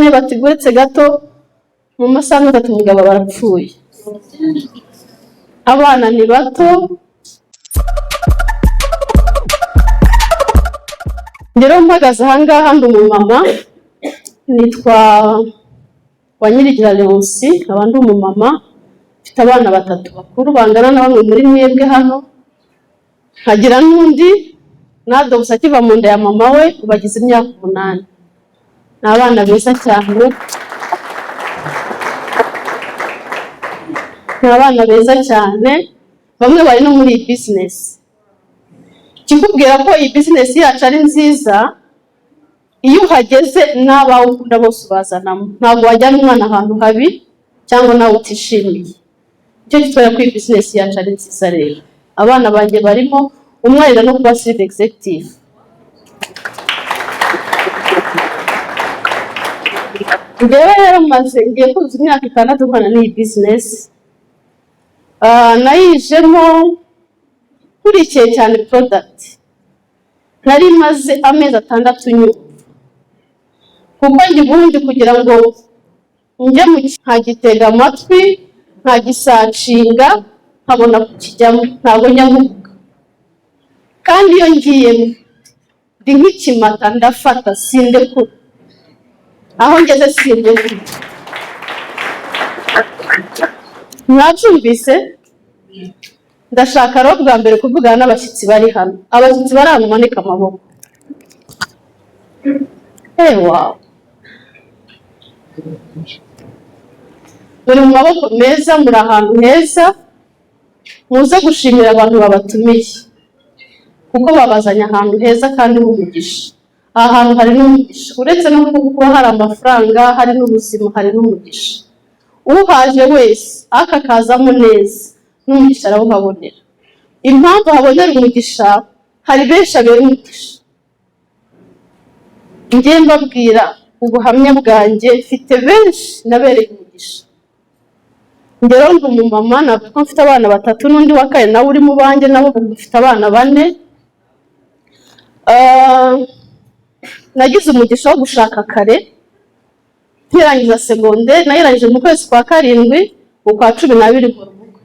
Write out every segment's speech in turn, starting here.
babonye batiguretse gato mu masaha 3 umugabo barapfuye. Abana ni bato. Ndero mpagaze ahangaha ndi umumama nitwa Wanyirigira Leonsi, abandi umumama mfite abana 3 bakuru bangana na bamwe muri mwebwe hano. Hagira n'undi nadobsa akiva mu nda ya mama we bagize imyaka 8. N'abana beza cyane. N'abana beza cyane. Bamwe bari no muri business. Kikubwira ko iyi business yacu ari nziza iyo uhageze n'abawe ukunda bose bazanamo. Ntabwo wajyana umwana ahantu habi cyangwa nawe utishimiye. Icyo gitwara ko iyi business yacu ari nziza rero. Abana banjye barimo umwarira no kuba chief executive. Ngewe rero maze ngiye kuzuza imyaka 6 nkora n'iyi business. Nayijemo kurikiye cyane product. Nari maze amezi 6 nyuma. Kuko ngibundi kugira ngo njye mu nkagitega amatwi, nkagisacinga, nkabona kukijyamo, ntabwo nyamuka. Kandi iyo ngiye ndi nk'ikimata ndafata sinde ku aho ngeze sinde. Mwabyumvise? Ndashaka rero bwa mbere kuvugana n'abashyitsi bari hano. Abashyitsi baramumanika amaboko. Wow. Muri mu maboko meza, muri ahantu heza, muze gushimira abantu babatumiye. Kuko babazanya ahantu heza kandi h'umugisha. Aha hantu hari n'umugisha. Uretse no kuba hari amafaranga, hari n'ubuzima, hari n'umugisha. Uhaje wese akakazamo neza n'umugisha arawuhabonera. Impamvu habonera umugisha, hari benshi abera umugisha. Ngiye mbabwira ubuhamya bwanjye, mfite benshi nabereye umugisha. Ngero ndi umumama navuga ko mfite abana 3 n'undi wa kane nawe uri mu banjye, nabo mfite abana 4. Nagize umugisha wo gushaka kare. Nkirangiza secondaire nayirangije mu kwezi kwa 7 ukwa 12 nkora ubukwe.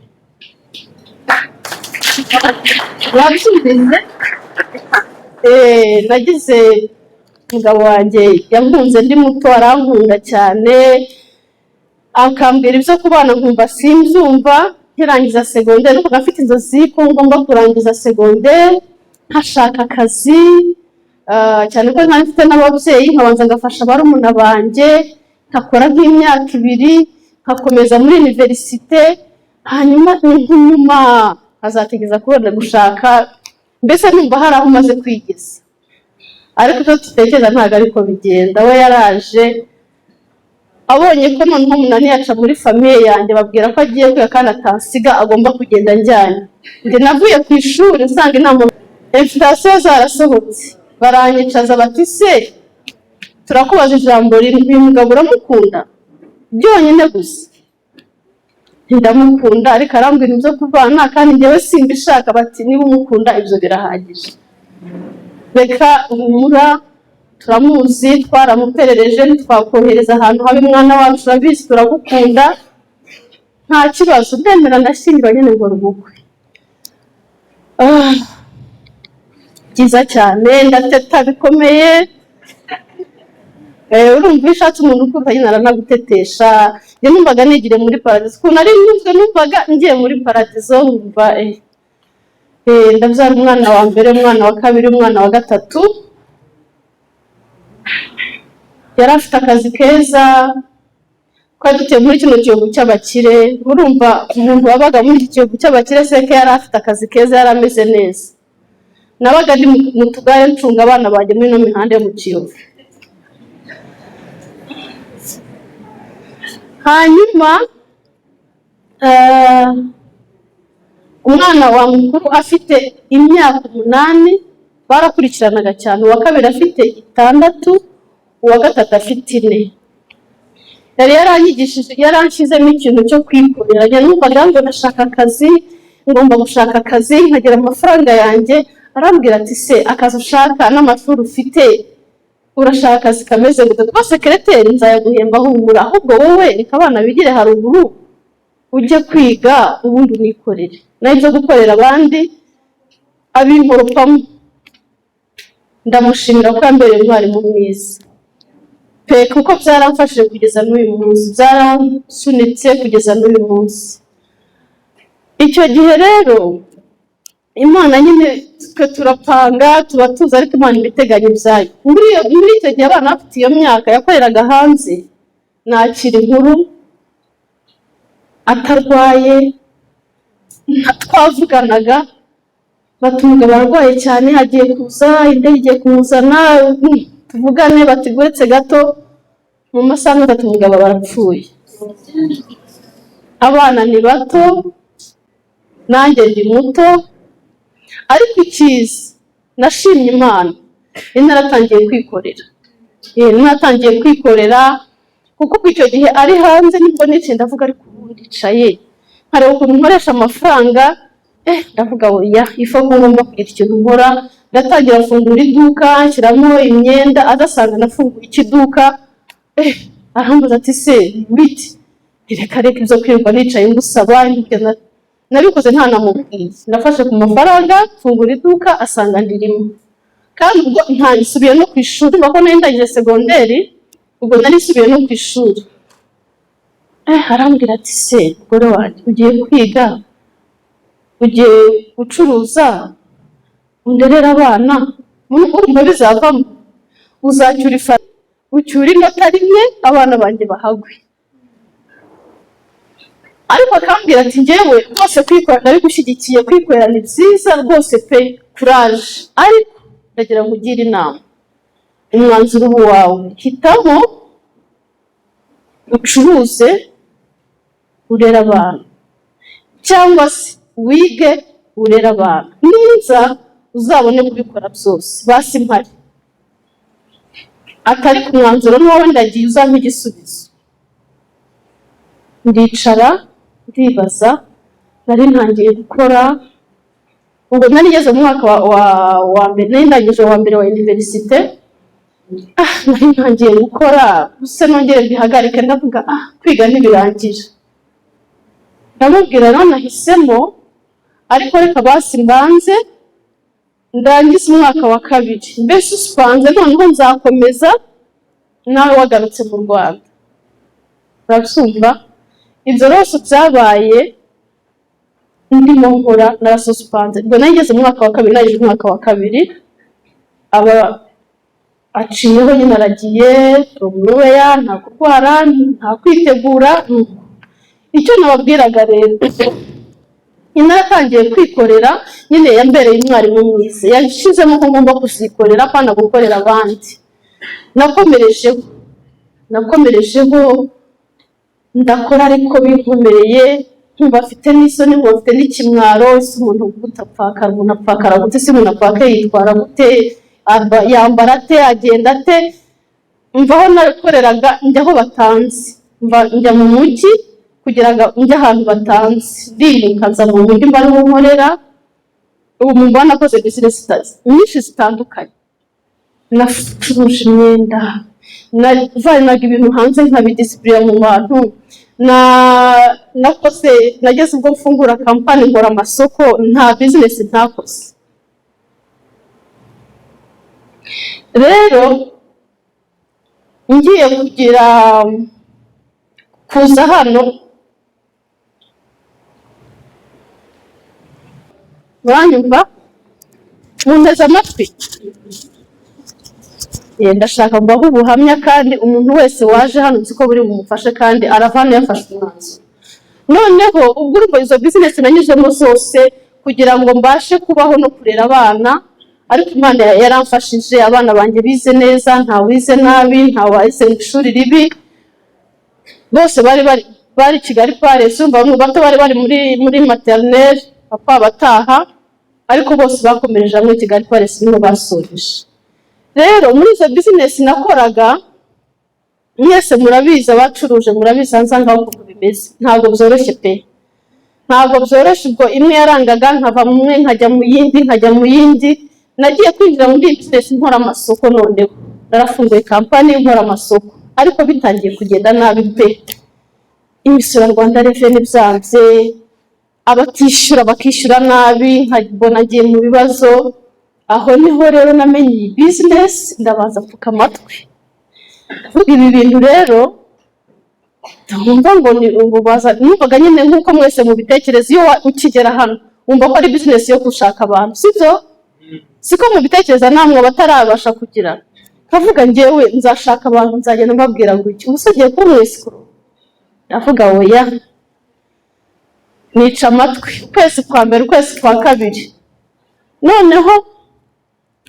Wabyumvise? Nagize umugabo wanjye yampunze ndi muto, arankunda cyane, akambwira ibyo kubana nkumva simbyumva. Nkirangiza secondaire nuko afite inzozi ko ngomba kurangiza secondaire nkashaka akazi, cyane ko nari mfite n'ababyeyi, nkabanza ngafasha barumuna banjye, nkakora nk'imyaka 2, nkakomeza muri universite, hanyuma nyuma azategeza kubona gushaka, mbese numva hari aho maze kwigeza. Ariko icyo tutekereza ntabwo ariko bigenda. We yaraje abonye ko noneho umunani yaca muri famiye yanjye, babwira ko agiye kwiga kandi atansiga, agomba kugenda njyana. Njye navuye ku ishuri nsanga inama invitation zarasohotse, baranyicaza bati se turakubaza ijambo rimwe, uyu mugabo uramukunda? Byonyine gusa. Ndamukunda, ariko arambwira ibyo kuvana kandi njyewe simbishaka. Bati niba umukunda ibyo birahagije, reka umura turamuzi, twaramuperereje, twakohereza ahantu habi mwana wacu, urabizi turagukunda, nta kibazo. Ndemera ndashyingirwa nyine ngo ubukwe. Byiza cyane, ndateta bikomeye. Urumva ishatse umuntu ukumva nyine aranagutetesha. Njye numvaga nigire muri paradizo. Ukuntu ari numvaga ngiye muri paradizo, numva ndabyara umwana wa mbere, umwana wa kabiri, umwana wa 3. Yari afite akazi keza, twari dutuye muri kino gihugu cy'abakire. Urumva umuntu wabaga muri iki gihugu cy'abakire se ko yari afite akazi keza, yari ameze neza. Nabaga ndi mu tugare ncunga abana banjye muri no mihanda yo mu Kiyovu. Hanyuma umwana wa mukuru afite imyaka 8, barakurikiranaga cyane. Uwa kabiri afite 6, uwa gatatu afite 4. Yari yaranyigishije, yaranshyizemo ikintu cyo kwikorera. Njye numvaga ngo ndashaka akazi, ngomba gushaka akazi nkagira amafaranga yanjye. Arambwira ati se akazi ushaka n'amashuri ufite urashaka akazi kameze gute? Rwose secretary nzayaguhemba humura, ahubwo wowe reka abana bigire haruguru ujye kwiga ubundi unikorere. Nabyo gukorera abandi abimporopamo. Ndamushimira ko yambereye umwarimu mwiza pe, kuko byaramfashije kugeza n'uyu munsi, byaransunitse kugeza n'uyu munsi. Icyo gihe rero Imana nyine twe turapanga tuba tuzi, ariko Imana ibiteganya ibyayo. Muri icyo gihe abana bafite iyo myaka yakoreraga hanze, nakira inkuru atarwaye, twavuganaga bati umugabo arwaye cyane agiye kuza, indege igiye kumuzana tuvugane, bati uretse gato mu masaha 3 umugabo barapfuye. Abana ni bato, nanjye ndi muto, ariko icyiza nashimye Imana naratangiye kwikorera. Naratangiye kwikorera kuko icyo gihe ari hanze nibwo nice ndavuga, ariko ubundi icaye nkareba ukuntu nkoresha amafaranga. Ndavuga oya, ifo ko ngomba kugira ikintu nkora. Ndatangira afungura iduka, nshyiramo imyenda, adasanga nafunguye ikiduka. Arambaza ati se biti, reka ibyo kwirirwa nicaye ngusaba. Nabikoze nta namubwiye, nafashe ku mafaranga mfungura iduka, asanga ndirimo. Kandi ubwo ntasubiye no ku ishuri, kuko nari ndangije segonderi, ubwo nari nsubiye no ku ishuri. Arambwira ati se mugore wanjye ugiye kwiga, ugiye gucuruza, underera abana, urumva bizavamo? Uzacyura ifaranga, ucyura inota rimwe, abana banjye bahagwe. Ariko akambwira ati njyewe rwose kwikora ndabigushyigikiye, kwikorera ni byiza rwose pe, courage, ariko ndagira ngo ugire inama, umwanzuro wawe hitamo ucuruze urera abana, cyangwa se wige urera abana, niza uzabone kubikora byose, basi mpari. Atari ku mwanzuro n'uwawe ndagiye uzampa igisubizo. Ndicara ndibaza, nari ntangiye gukora, ubwo nari ngeze mu mwaka wa mbere, nari ndangije wa mbere wa universite. Nari ntangiye gukora, se nongere mbihagarike, ndavuga kwiga ntibirangire. Ndamubwira nahisemo, ariko reka basi mbanze ndangiza umwaka wa 2, mbese usipanze noneho nzakomeza nawe wagarutse mu Rwanda. Urasumva ibyo rose byabaye ndimo nkora narasupanze. Ubwo nageze mu mwaka wa 2, naje mu mwaka wa 2, aba aciyeho nyine aragiye, umuweya nta kurwara, nta kwitegura. Icyo nababwiraga rero, naratangiye kwikorera, nyine yambereye umwarimu mwiza, yashizemo ko ngomba kuzikorera kandi gukorera abandi. Nakomerejeho ndakora, ariko binkomereye nkumva afite n'isoni, ngo afite n'ikimwaro. Ese umuntu gutapfakara, umuntu apfakara gute? Se umuntu apfaka yitwara gute? Yambara ate? Agenda ate? Mvaho nakoreraga njya aho batanze, njya mu mujyi kugira ngo njye ahantu batanze, ndirinkaza mu mujyi mba ariho nkorera. Ubu mbona nakoze business nyinshi zitandukanye, nacuruje imyenda, navanaga ibintu hanze nkabidisipurira mu bantu, nageze ubwo mfungura kampani nkora amasoko, nta business ntakoze. Rero ngiye kugira kuza hano, muranyumva? Munteze amatwi? Ndashaka mbaho ubuhamya, kandi umuntu wese waje hano nzi ko buri bumufashe, kandi aravana yafashe umwanzuro. Noneho ubwo urumva izo business nanyuzemo zose kugira ngo mbashe kubaho no kurera abana, ariko Imana yaramfashije. Abana banjye bize neza, nta wize nabi, nta wahize mu ishuri ribi, bose bari Kigali Paris. Bamwe bato bari muri maternelle, papa bataha, ariko bose bakomereje hamwe Kigali Paris niho basoreje. Rero muri izo business nakoraga, mwese murabizi, abacuruje murabizi ansanga uko bimeze, ntabwo byoroshye pe, ntabwo byoroshye. Ubwo imwe yarangaga nkava mu mwe nkajya mu yindi, nagiye kwinjira muri business nkora amasoko. Noneho narafunguye kampani nkora amasoko ariko bitangiye kugenda nabi pe. Imisoro Rwanda Revenue byanze, abatishyura bakishyura nabi, nkabona ngiye mu bibazo. Aho niho rero namenye iyi business, ndabaza pfuka amatwi. Vuga ibi bintu rero ndumva ngo ni ububaza, numvaga nyine nkuko mwese mu bitekerezo iyo ukigera hano wumva ko ari business yo gushaka abantu, sibyo? Siko mu bitekereza namwe abatarabasha kugira. Kavuga ngewe nzashaka abantu, nzagenda mbabwira ngo iki umusogeye ko mwesikuru. Ndavuga oya, nica amatwi. Ukwezi kwa mbere, ukwezi kwa kabiri, noneho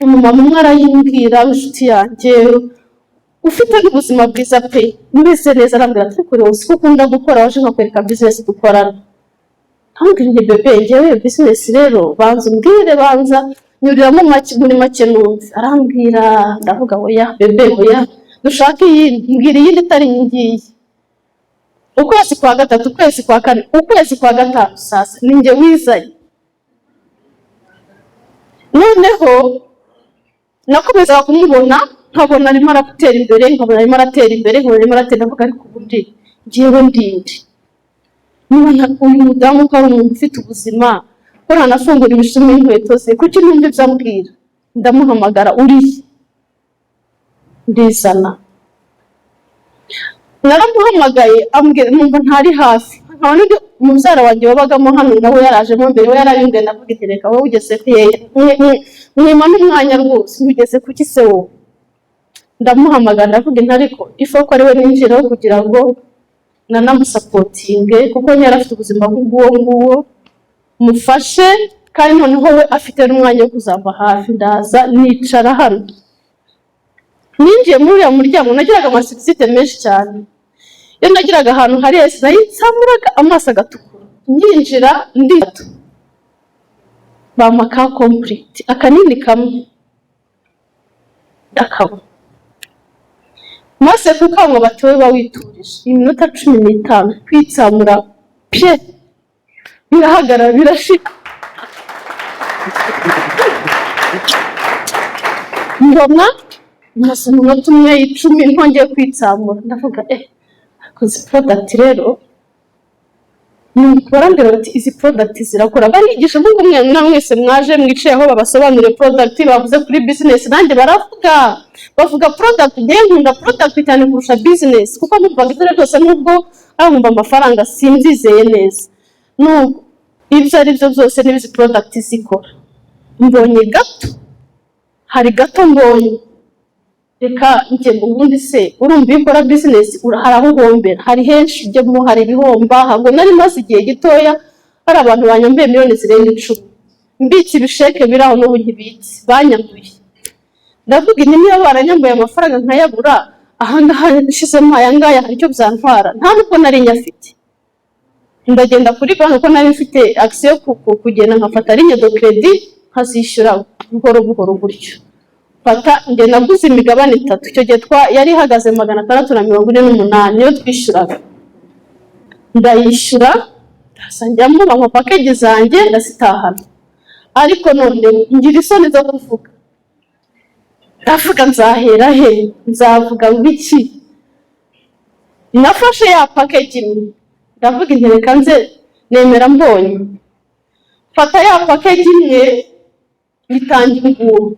umumama umwe arayimbwira, inshuti yanjye ufite n'ubuzima bwiza pe, mbese neza, arambwira ati kuri wowe siko ukunda gukora, waje nkakwereka business dukorana. Ambwira nti bebe ngewe business rero banza umbwire, banza nyuriramo muri make numve. Arambwira, ndavuga oya bebe oya, dushaka iyindi, mbwira iyindi itari ngiye. Ukwezi kwa gatatu, ukwezi kwa kane, ukwezi kwa gatanu, sasa ninjye wizanye. Noneho nakomeza kumubona, nkabona arimo aratera imbere, nkabona arimo aratera imbere, nkabona arimo aratera, ndavuga ariko ubundi ngewe ndinde. Niba uyu mudamu ko ari umuntu ufite ubuzima, ko ntanafungura imishumi y'inkweto ze, kuki numva ibyo ambwira? Ndamuhamagara, uri ndizana. Naramuhamagaye, ambwira numva ntari hafi. Nkaba n'undi umubyara wanjye wabagamo hano nawe yarajemo mbere, we yarabimbwiye, ndavuga iti reka wowe ugeze hehe, mwima n'umwanya rwose, ugeze kuki se wowe? Ndamuhamagara, ndavuga inti ariko ifo ko ari we ninjiraho kugira ngo nanamusapotinge, kuko yari afite ubuzima bw'uwo nguwo, mufashe kandi noneho we afite n'umwanya wo kuzamba hafi. Ndaza nicara hano, ninjiye muri uriya muryango nagiraga amaserivisi menshi cyane. Iyo nagiraga ahantu hari esi nayitsamuraga amaso agatukura, nyinjira ndito bamaka complete akanini kamwe akaba maze kukanywa batowe bawiturije iminota 15 kwitsamura pye birahagarara birashika. Ngomwa maze umunota umwe 10 ntongeye kwitsamura, ndavuga akoze product rero barambwira bati izi product zirakora. Banigisha ngo mwe namwese mwaje mwicaye aho babasobanurire product, bavuze kuri business, nanjye bavuga product. Ngiye nkunda product cyane kurusha business, kuko numvaga ibyo byose nubwo arumva amafaranga simbyizeye neza. Nuko ibyo ari byo byose n'ibizi product zikora. Mbonye gato, hari gato mbonye, reka njye ngo ubundi se urumva ikora business harabuhombera, hari henshi ujyemo hari ibihomba. Ahubwo nari maze igihe gitoya hari abantu banyambiye miliyoni zirenga 10, mbiki ibisheke biraho n'ubu nkibitse banyambuye. Ndavuga inti niyo baranyambuye amafaranga nkayabura, ahangaha nshizemo ayangaya hari icyo byantwara, nta nubwo nari nyafite. Ndagenda kuri banki ko nari mfite access yo kugenda nkafata ligne de credit nkazishyura buhoro buhoro gutyo. Fata nge naguze imigabane 3, icyo gihe yari ihagaze 648 niyo twishyuraga. Ndayishyura ndasanjyamo ama package zanjye ndasitahana. Ariko none ngira isoni zo kuvuga, ndavuga nzahera he, nzavuga ngiki. Nafashe ya package imwe, ndavuga intereka nze nemera mbonye. Fata ya package imwe bitangira ubuntu,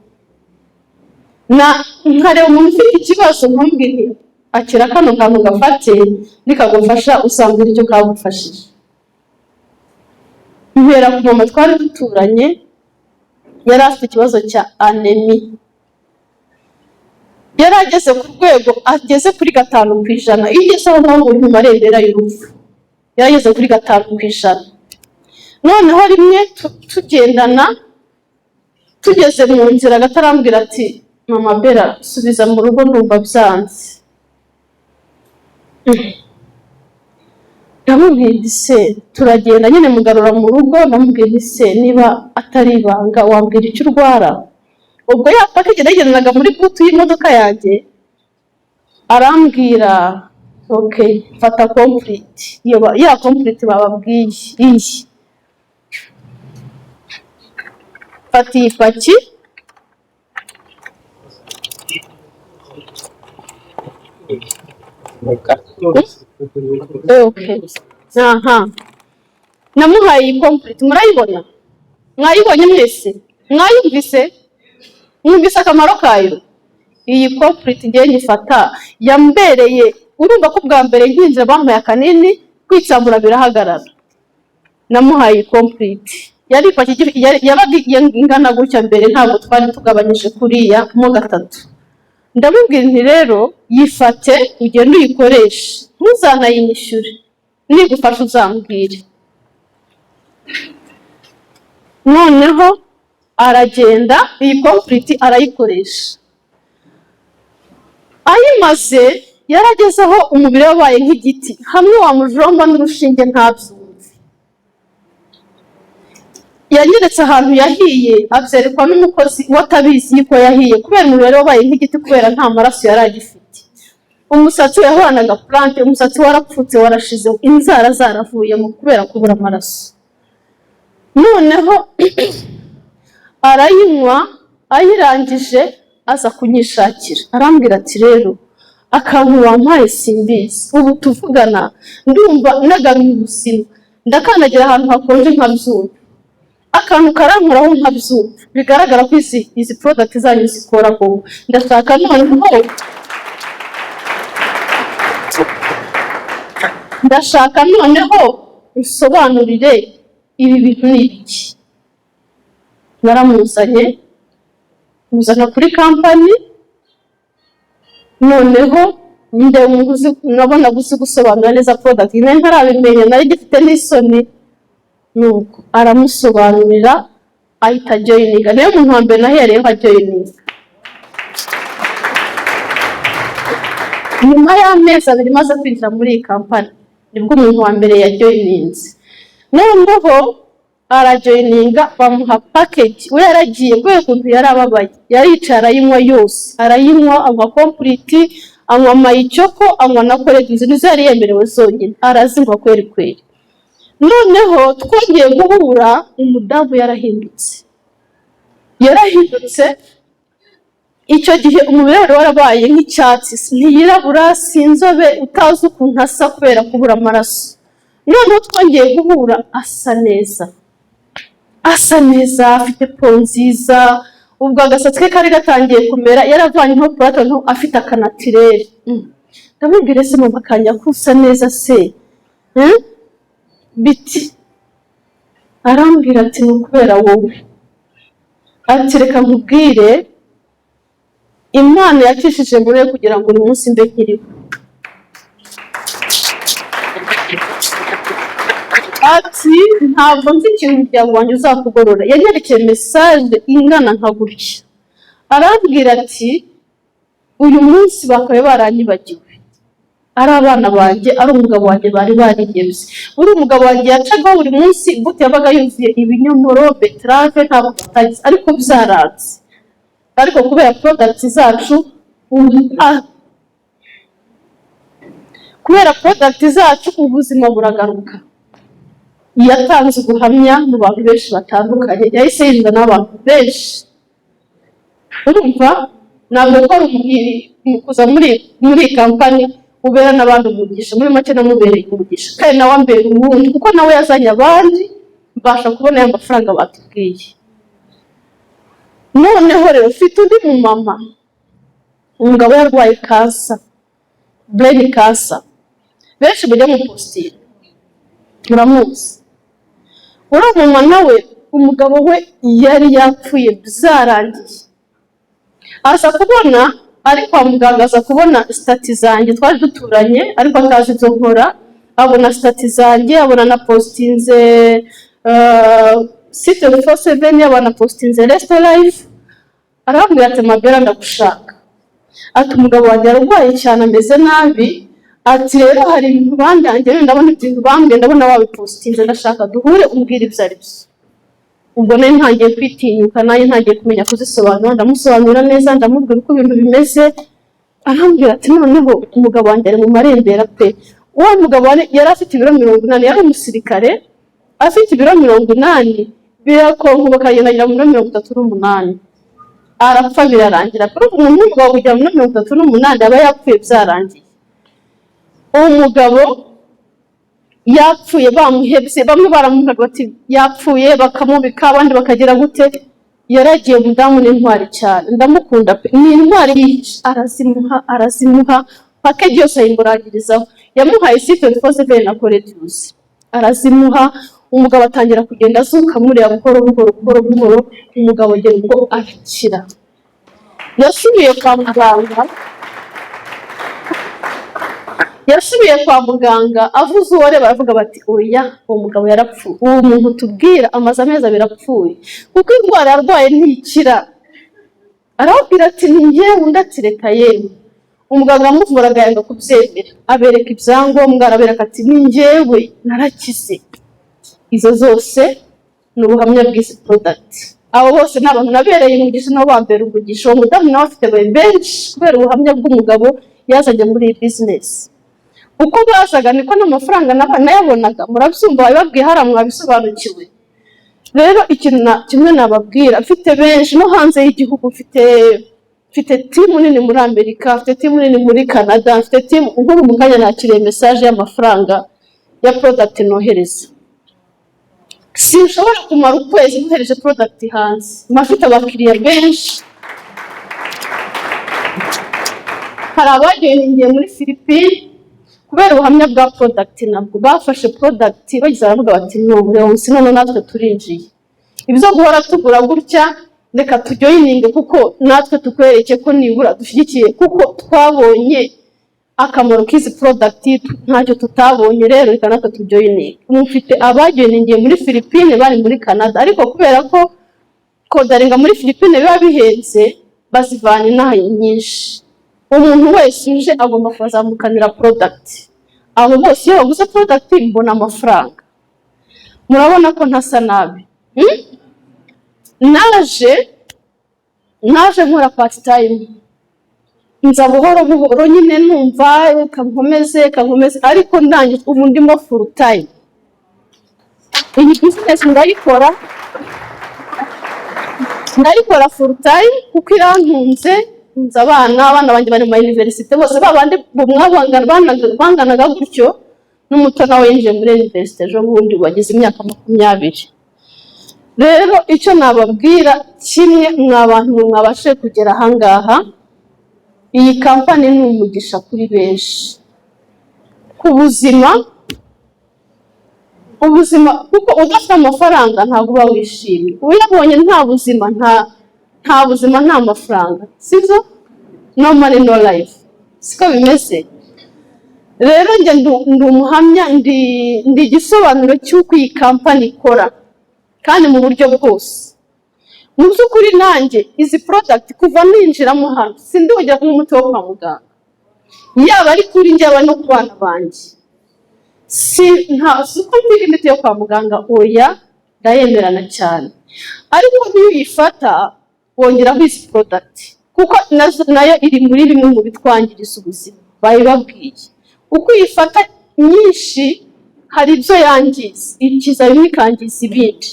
na nkareba umuntu ufite ikibazo nkamubwira akira kano kantu gafate nikagufasha usanga icyo kagufashije. Mbera ku mama twari duturanye, yari afite ikibazo cya anemia, yari ageze ku rwego ageze kuri 5%, igeze aho naho mu marembera y'urupfu, yari ageze kuri 5%. Noneho rimwe tugendana, tugeze mu nzira gatarambwira ati mama Bera subiza mu rugo ndumva byanze. Ndamubwira se turagenda nyine mugarura mu rugo, ndamubwira se niba atari ibanga wambwira icyo urwara. Ubwo yapaka kigendanaga muri butu y'imodoka yanjye, arambwira okay fata complete, ya complete bababwiye iyi fati ipaki Okay. Aha. Namuhaye complete. Murayibona? Mwayibonye mwese? Mwayumvise? Mwumvise akamaro kayo? Iyi complete ngiye nyifata yambereye, urumva ko bwa mbere nkinje bampaye akanini kwitsambura birahagarara. Namuhaye complete. Yari ingana gutya mbere, ntabwo twari tugabanyije kuriya mo gatatu. Ndamubwira nti rero yifate ugende uyikoreshe, ntuzanayinyishyure, nigufasha uzambwire. Noneho aragenda iyi complete arayikoresha. Ayimaze yaragezeho umubiri wabaye nk'igiti, hamwe wamujomba n'urushinge ntabyumve. Yanyeretse ahantu yahiye, abyerekwa n'umukozi watabizi yuko yahiye, kubera umubiri wabaye nk'igiti, kubera nta maraso yari agifite. Umusatsi yahoranaga plante, umusatsi warapfutse warashize, inzara zaravuyemo kubera kubura amaraso. Noneho arayinywa, ayirangije aza kunyishakira, arambwira ati rero akantu wampaye simbizi, ubu tuvugana ndumva nagaruye ubuzima, ndakandagira ahantu hakonje nkabyumva, akantu karankoraho nkabyumva, bigaragara ko izi product zanyu zikora ngo ndashaka noneho usobanurire ibi bintu ni iki. Naramuzanye muzana kuri company, noneho ndeba umuguzi nabona gusobanura neza product ine ntarabimenya, nari gifite n'isoni. Nuko aramusobanurira ahita joininga, niyo muntu wa mbere nahereye nka joininga. Nyuma y'amezi 2 maze kwinjira muri iyi company nibwo umuntu wa mbere ya joininze. Noneho arajoininga bamuha package, we yaragiye kubera ukuntu yarababaye, yaricara ayinywa yose, arayinywa anywa complete, anywa mayicyoko, anywa na koregizi nizo yari yemerewe zonyine, arazinywa kweri. Noneho twongeye guhura, umudamu yarahindutse. Icyo gihe umubiri wari warabaye nk'icyatsi, ntiyirabura, sinzobe, utazi ukuntu asa kubera kubura amaraso. Noneho twongeye guhura asa neza, afite po nziza, ubwo agasatsi ke kari gatangiye kumera, yaravanyeho plato, afite akanatirere. Ndamubwira se mama kanya kusa neza se biti? Arambwira ati ni ukubera wowe. Ati reka nkubwire, Imana yakishije muri kugira ngo uyu munsi mbe nkiriho. Ati ntabwo nzi ikintu umuryango wanjye uzakugorora. Yanyerekeye message ingana nka gutya, arambwira ati uyu munsi bakabe baranyibagiwe, ari abana banjye, ari umugabo wanjye bari barihebye. Uri umugabo wanjye yacaga buri munsi imbuto yabaga yuzuye ibinyomoro, betrave, ntabwo batagize, ariko byaratse. Ariko kubera product zacu ubuzima buragaruka. Yatanze ubuhamya mu bantu benshi batandukanye, yahise yinjira n'abantu benshi. Urumva ntabwo ko kuza muri company ubera n'abandi umugisha, muri make namubereye umugisha, kandi nawe ambere ubundi, kuko nawe yazanye abandi mbasha kubona ya mafaranga batubwiye. Noneho rero ufite undi mumama, umugabo yarwaye cancer, brain cancer, benshi bajya mu postire, muramuzi. Uri mama nawe umugabo we yari yapfuye byarangiye, aza kubona ari kwa muganga, aza kubona stati zanjye, twari duturanye ariko atazi ibyo nkora, abona stati zanjye, abona na postinze site 47, abana postinze Resto Life. Arambwira ati Mabera ndagushaka. Ati umugabo wanjye arwaye cyane, ameze nabi. Ati rero hari ibintu bandangiye, ndabona ibintu bambwiye, ndabona wabipostinze, ndashaka duhure umbwire ibyo ari byo. Ubwo nari ntangiye kwitinyuka, nayo ntangiye kumenya kuzisobanura, ndamusobanurira neza, ndamubwira uko ibintu bimeze. Arambwira ati noneho umugabo wanjye ari mu marembera pe. Uwo mugabo yari afite ibiro 80, yari umusirikare, afite ibiro 80, birakonkuba kagenda agira muri 38. arapfa birarangira. Kuri umuntu w'umugabo kujya muri 38 aba yapfuye byarangiye. Umugabo yapfuye bamuhebye, bamwe baramuhaga bati yapfuye bakamubika, abandi bakagira gute. Yaragiye mudamu n'intwari cyane, ndamukunda pe, ni intwari arazimuha pake byose ayimburagirizaho. Yamuhaye C24/7 na Coretus arazimuha. Umugabo atangira kugenda azuka mureba buhoro, umugabo agera ubwo arakira. Yasubiye kwa muganga avuze uwore, baravuga bati oya umugabo yarapfuye. Uwo muntu tubwira amaze amezi abiri apfuye kuko indwara yarwaye ntikira. Arabwira ati ninjye undatireka yewe. Umuganga amuvuraga yanga kubyemera, abereka ibyangombwa, arabereka ati ninjyewe narakize. Izo zose ni ubuhamya bw'isi product. Abo bose n'abantu nabereye umugisha no bambera umugisha. Uwo mudamu nawe afite benshi kubera ubuhamya bw'umugabo yazanye muri iyi business. Uko bazaga niko n'amafaranga nayabonaga, murabyumva babwiye haramwa bisobanukiwe. Rero ikintu kimwe nababwira, mfite benshi no hanze y'igihugu, mfite team nini muri Amerika, mfite team nini muri Canada, mfite team nkuru mu kanya nakiriye message y'amafaranga ya product nohereza. Sinshobora kumara ukwezi nkohereje product hanze, mafite abakiriya benshi. Hari abagiye muri Philippines kubera ubuhamya bwa product, nabwo bafashe product bagize baravuga bati n'uburenzi none natwe turinjiye. Ibyo guhora tugura gutya reka tujoyininge kuko natwe tukwereke ko nibura dushyigikiye, kuko twabonye akamaro k'izi product ntacyo tutabonye. Rero reka natwe tujoyininge. Mufite abajoyiningiye muri Philippines bari muri Canada, ariko kubera ko kodaringa muri Philippines biba bihenze bazivanye n'aho nyinshi. Umuntu wese uje agomba kuzamukanira product. Abo bose iyo baguze product mbona amafaranga. Murabona ko ntasa nabi. Naje nkora part time. Nza buhoro nyine numva kankomeze ariko ndangije ubu ndimo full time. Iyi business ndayikora full time kuko irantunze. Nza abana banjye bari mu university bose babandi banganaga gutyo, n'umuto nawe yinjiye muri university ejo bundi wagize imyaka 20. Rero icyo nababwira kimwe, mwabantu mwabashe kugera ahangaha, iyi company ni umugisha kuri benshi. Ku ubuzima kuko udafite amafaranga ntabwo uba wishimye. Uyabonye nta buzima nta mafaranga, sibyo? No money no life, siko bimeze. Rero njye ndi umuhamya, ndi igisobanuro cy'uko iyi company ikora kandi mu buryo bwose. Mu by'ukuri nanjye izi product kuva ninjiramo hano sindi ujya ku muti wo kwa muganga, yaba ari kuri njye aba no ku bana banjye. Suko mfite imiti yo kwa muganga, oya ndayemerana cyane, ariko niyo uyifata wongeraho izi product kuko nayo iri muri bimwe mu bitwangiriza ubuzima. Bayibabwiye uko uyifata nyinshi hari ibyo yangiza, ikiza bimwe ikangiza ibindi.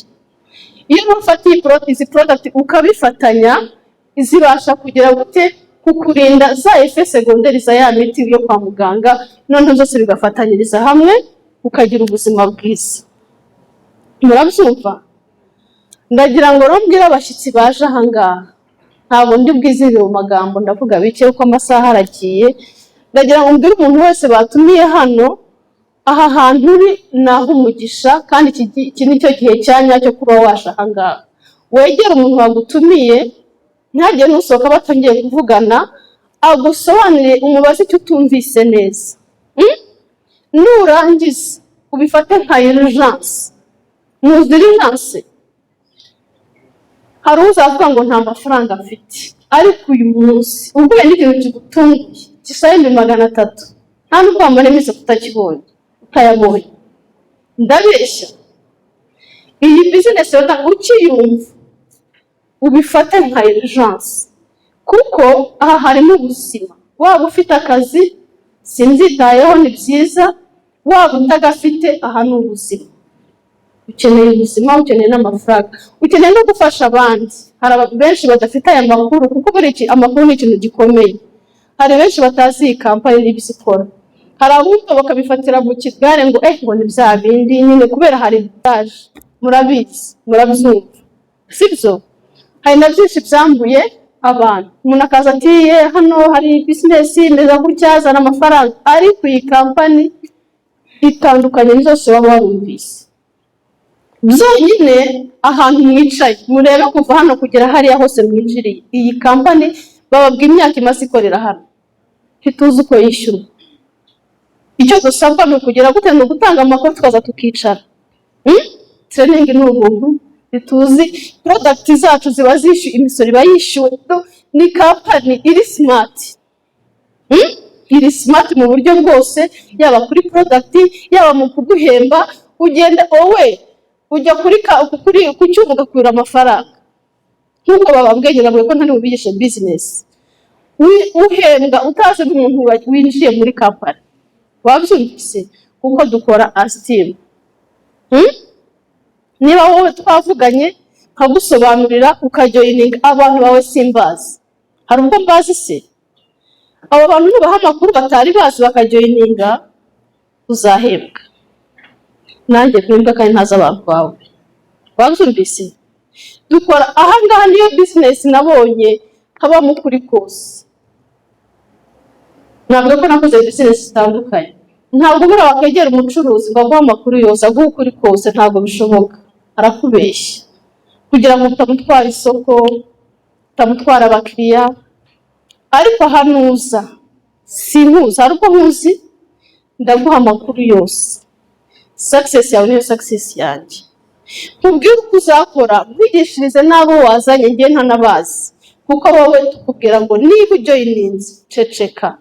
Iyo ufata izi product ukabifatanya, izibasha kugira gute kukurinda za effet secondaire za ya miti yo kwa muganga, none zose bigafatanyiriza hamwe ukagira ubuzima bwiza. Murabyumva? Ndagira ngo rombwira abashyitsi baje ahangaha, ntabwo ndi bwizire mu magambo, ndavuga bike uko amasaha aragiye. Ndagira ngo mbwire umuntu wese batumiye hano, aha hantu uri naho umugisha, kandi iki nicyo gihe cyanya cyo kuba washa ahangaha. Wegera umuntu wagutumiye, ntihagire n'usohoka batongeye kuvugana, agusobanurire umubaze icyo utumvise neza. Nurangiza ubifate nka urgence. Muzi urgence? Hari uzavuga ngo nta mafaranga afite, ariko uyu munsi uguye n'ikintu kigutunguye gisaye 300, nta n'ubwo wamara iminsi utakibonye utayabonye. Ndabeshya? Iyi business yota ukiyumva ubifate nka urgence, kuko aha harimo ubuzima. Waba ufite akazi sinzitayeho, ni byiza. Waba utagafite, aha ni ubuzima. ukeneye ubuzima, ukeneye n'amafaranga, ukeneye no gufasha abandi. Hari benshi badafite aya makuru, kuko buri amakuru ni ikintu gikomeye. Hari benshi batazi iyi kampani n'ibizikora. Hari abumva bakabifatira mu kigare ngo ngo ni bya bindi nyine kubera hari byaje. Murabizi, murabyumva, sibyo? Hari na byinshi byambuye abantu. Umuntu akaza ati hano hari business imeze gutya, azana amafaranga, ariko iyi kampani itandukanye n'izose waba warumvise. Byonyine ahantu mwicaye murebe kuva hano kugera hariya hose mwinjiriye, iyi kampani bababwira imyaka imaze ikorera hano, ntituzi uko yishyura. Icyo dusabwa ni ukugira gute? Ni ugutanga amakuru tukaza tukicara. Training ni ubuntu, ntituzi product zacu ziba zishyuye, imisoro iba yishyuwe. Ni kampani iri smart, iri smart mu buryo bwose, yaba kuri product, yaba mu kuguhemba. Ugenda wowe ujya ku cyuma ugakura amafaranga, nk'uko bababwiye nabwo ko ntari bubigishe business. Uhembwa utazi n'umuntu winjiye muri kampani. Wabyumvise? Kuko dukora as team. Niba wowe twavuganye nkagusobanurira ukajoyininga abantu bawe simbazi, hari ubwo mbazi se? Abo bantu nubaha amakuru batari bazi bakajoyininga, uzahembwa. Nanjye mpembwa kandi ntazi abantu bawe. Wabyumvise? Dukora ahangaha niyo business nabonye haba mu kuri kose. Ntabwo ko nakoze business zitandukanye. Ntabwo bura wakegera umucuruzi ngo aguhe amakuru yose, aguhe ukuri kose, ntabwo bishoboka. Arakubeshya kugira ngo utamutwara isoko, utamutwara abakiriya. Ariko hanuza sinkuza, ariko nkuzi ndaguha amakuru yose. Success yawe niyo success yanjye. Kubwira uko uzakora, wigishirize n'abo wazanye ngiye ntanabazi, kuko wowe tukubwira ngo niba ujoyininze ceceka,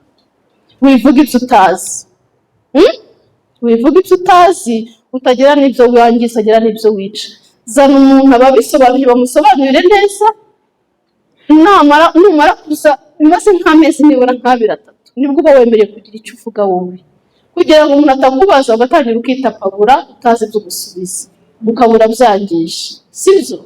wivuga ibyo utazi. Wivuga ibyo utazi, utagira n'ibyo wangiza, agira n'ibyo wica. Zana umuntu ababisobanuye bamusobanurire neza, numara kuza bimaze nk'amezi nibura nk'abiri atatu, nibwo uba wemereye kugira icyo uvuga wowe, kugira ngo umuntu atakubaza ugatangira ukitapagura utazi ibyo gusubiza, ukabura byangije, sibyo?